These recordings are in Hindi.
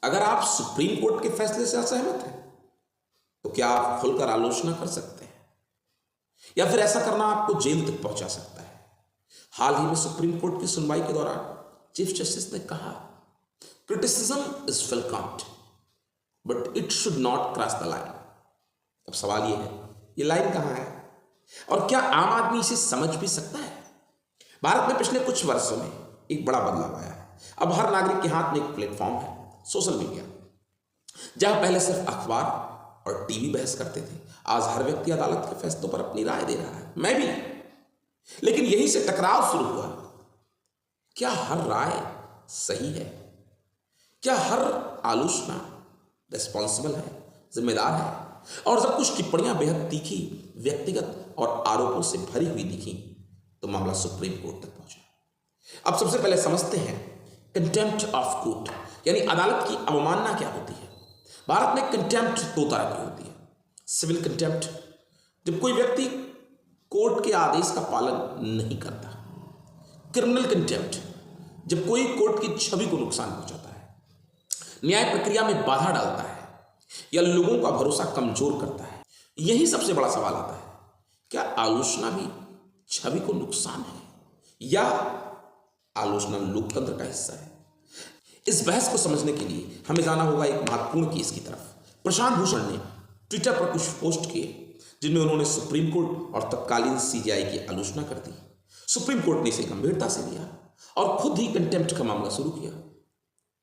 अगर आप सुप्रीम कोर्ट के फैसले से असहमत हैं तो क्या आप खुलकर आलोचना कर सकते हैं, या फिर ऐसा करना आपको जेल तक पहुंचा सकता है। हाल ही में सुप्रीम कोर्ट की सुनवाई के दौरान चीफ जस्टिस ने कहा, criticism is welcomed but it should not cross the line. अब सवाल यह है, ये लाइन कहां है और क्या आम आदमी इसे समझ भी सकता है। भारत में पिछले कुछ वर्षों में एक बड़ा बदलाव आया है। अब हर नागरिक के हाथ में एक प्लेटफॉर्म है, सोशल मीडिया। जहां पहले सिर्फ अखबार और टीवी बहस करते थे, आज हर व्यक्ति अदालत के फैसलों पर अपनी राय दे रहा है, मैं भी। लेकिन यहीं से टकराव शुरू हुआ। क्या हर राय सही है? क्या हर आलोचना रिस्पॉन्सिबल है, जिम्मेदार है? और जब कुछ टिप्पणियां बेहद तीखी, व्यक्तिगत और आरोपों से भरी हुई दिखी तो मामला सुप्रीम कोर्ट तक पहुंचा। अब सबसे पहले समझते हैं कंटेम्प्ट ऑफ कोर्ट, यानी अदालत की अवमानना क्या होती है। भारत में कंटेम्प्ट दो तरह की होती है। सिविल कंटेम्प्ट, जब कोई व्यक्ति कोर्ट के आदेश का पालन नहीं करता। क्रिमिनल कंटेम्प्ट, जब कोई कोर्ट की छवि को नुकसान पहुंचाता है, न्याय प्रक्रिया में बाधा डालता है या लोगों का भरोसा कमजोर करता है। यही सबसे बड़ा सवाल आता है, क्या आलोचना भी छवि को नुकसान है या आलोचना लोकतंत्र का हिस्सा है। इस बहस को समझने के लिए हमें जाना होगा एक महत्वपूर्ण केस की तरफ। प्रशांत भूषण ने ट्विटर पर कुछ पोस्ट किए जिनमें उन्होंने सुप्रीम कोर्ट और तत्कालीन सीजेआई की आलोचना कर दी। सुप्रीम कोर्ट ने इसे गंभीरता से लिया और खुद ही कंटेम्प्ट का मामला शुरू किया।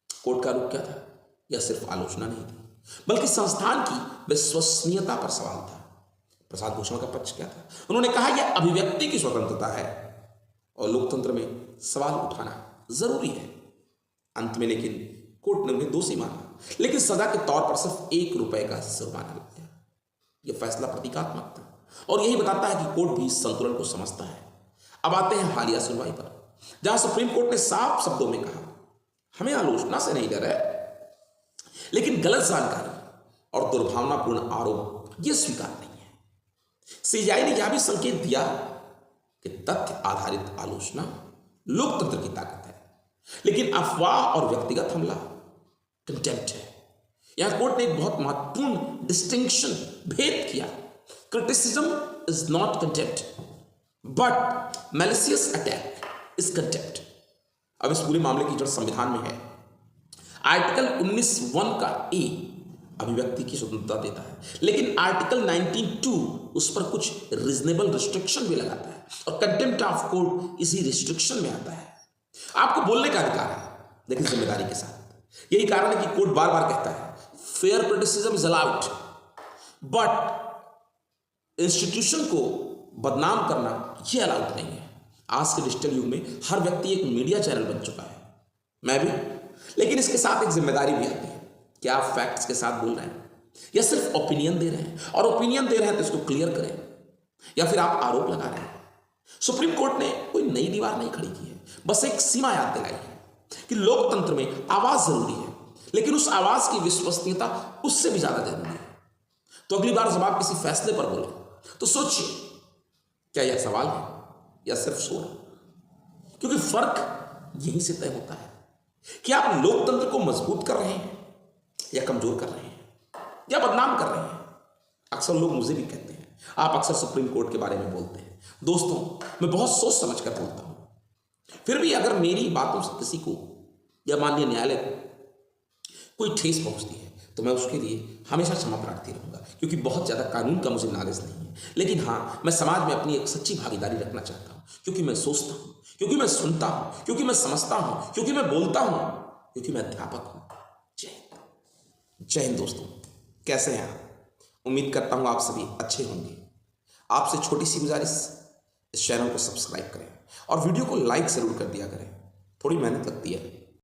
कोर्ट का रुख क्या था? यह सिर्फ आलोचना नहीं थी, बल्कि संस्थान की विश्वसनीयता पर सवाल था। प्रशांत भूषण का पक्ष क्या था? उन्होंने कहा यह अभिव्यक्ति की स्वतंत्रता है और लोकतंत्र में सवाल उठाना जरूरी है। अंत में लेकिन कोर्ट ने उन्हें दोषी माना, लेकिन सजा के तौर पर सिर्फ ₹1 का जुर्माना लगाया। यह फैसला प्रतीकात्मक था और यही बताता है कि कोर्ट भी इस संतुलन को समझता है। अब आते हैं हालिया सुनवाई पर, जहां सुप्रीम कोर्ट ने साफ शब्दों में कहा, हमें आलोचना से नहीं डर है, लेकिन गलत जानकारी और दुर्भावनापूर्ण आरोप यह स्वीकार नहीं है। सीजेआई ने यह भी संकेत दिया कि तथ्य आधारित आलोचना लोकतंत्र की ताकत है, लेकिन अफवाह और व्यक्तिगत हमला कंटेम्प्ट है। यहां कोर्ट ने एक बहुत महत्वपूर्ण डिस्टिंक्शन, भेद किया। Criticism is not contempt but malicious attack is contempt. अब इस पूरे मामले की जड़ संविधान में है। आर्टिकल 19(1) का ए अभिव्यक्ति की स्वतंत्रता देता है, लेकिन आर्टिकल 19(2) उस पर कुछ रीजनेबल रिस्ट्रिक्शन भी लगाता है और कंटेम्प्ट ऑफ कोर्ट इसी रिस्ट्रिक्शन में आता है। आपको बोलने का अधिकार है, लेकिन जिम्मेदारी के साथ। यही कारण है कि कोर्ट बार बार कहता है fair criticism is allowed, but institution को बदनाम करना यह अलाउड नहीं है। आज के डिजिटल युग में हर व्यक्ति एक मीडिया चैनल बन चुका है, मैं भी। लेकिन इसके साथ एक जिम्मेदारी भी आती है। क्या आप फैक्ट्स के साथ बोल रहे हैं या सिर्फ ओपिनियन दे रहे हैं? और ओपिनियन दे रहे हैं तो इसको क्लियर करें, या फिर आप आरोप लगा रहे हैं। सुप्रीम कोर्ट ने कोई नई दीवार नहीं खड़ी की है, बस एक सीमा याद दिलाई है कि लोकतंत्र में आवाज जरूरी है, लेकिन उस आवाज की विश्वसनीयता उससे भी ज्यादा जरूरी है। तो अगली बार जब आप किसी फैसले पर बोले तो सोचिए, क्या यह सवाल है या सिर्फ शोर? क्योंकि फर्क यहीं से तय होता है कि आप लोकतंत्र को मजबूत कर रहे हैं या कमजोर कर रहे हैं या बदनाम कर रहे हैं। अक्सर लोग मुझे भी कहते हैं, आप अक्सर सुप्रीम कोर्ट के बारे में बोलते हैं। दोस्तों, मैं बहुत सोच समझ कर बोलता हूं। फिर भी अगर मेरी बातों से किसी को या माननीय न्यायालय को कोई ठेस पहुंचती है तो मैं उसके लिए हमेशा क्षमा प्रार्थी रहूंगा, क्योंकि बहुत ज्यादा कानून का मुझे नॉलेज नहीं है। लेकिन हाँ, मैं समाज में अपनी एक सच्ची भागीदारी रखना चाहता हूं, क्योंकि मैं सोचता हूं, क्योंकि मैं सुनता हूं, क्योंकि मैं समझता हूं, क्योंकि मैं बोलता हूं, क्योंकि मैं अध्यापक हूं। जय हिंद। जय हिंद दोस्तों, कैसे हैं आप? उम्मीद करता हूं आप सभी अच्छे होंगे। आपसे छोटी सी गुजारिश, इस चैनल को सब्सक्राइब करें और वीडियो को लाइक जरूर कर दिया करें। थोड़ी मेहनत लगती है,